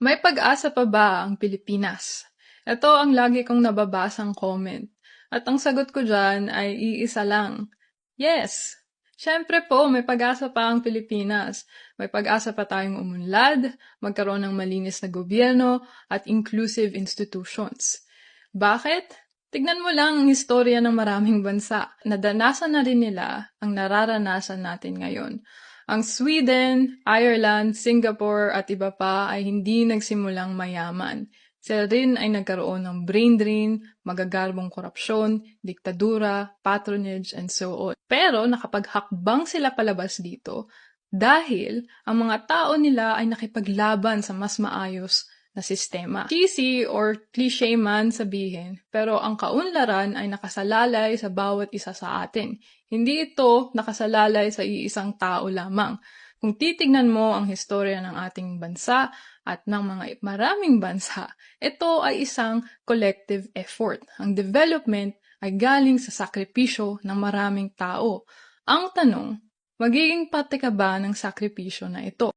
May pag-asa pa ba ang Pilipinas? Ito ang lagi kong nababasang comment. At ang sagot ko dyan ay iisa lang. Yes! Siyempre po, may pag-asa pa ang Pilipinas. May pag-asa pa tayong umunlad, magkaroon ng malinis na gobyerno, at inclusive institutions. Bakit? Tignan mo lang ang istorya ng maraming bansa. Nadanasan na rin nila ang nararanasan natin ngayon. Ang Sweden, Ireland, Singapore at iba pa ay hindi nagsimulang mayaman. Sila rin ay nagkaroon ng brain drain, magagarbong korupsyon, diktadura, patronage, and so on. Pero nakapaghakbang sila palabas dito dahil ang mga tao nila ay nakipaglaban sa mas maayos na sistema. Cheesy or cliché man sabihin, pero ang kaunlaran ay nakasalalay sa bawat isa sa atin. Hindi ito nakasalalay sa iisang tao lamang. Kung titignan mo ang historya ng ating bansa at ng mga maraming bansa, ito ay isang collective effort. Ang development ay galing sa sakripisyo ng maraming tao. Ang tanong, magiging parte ka ba ng sakripisyo na ito?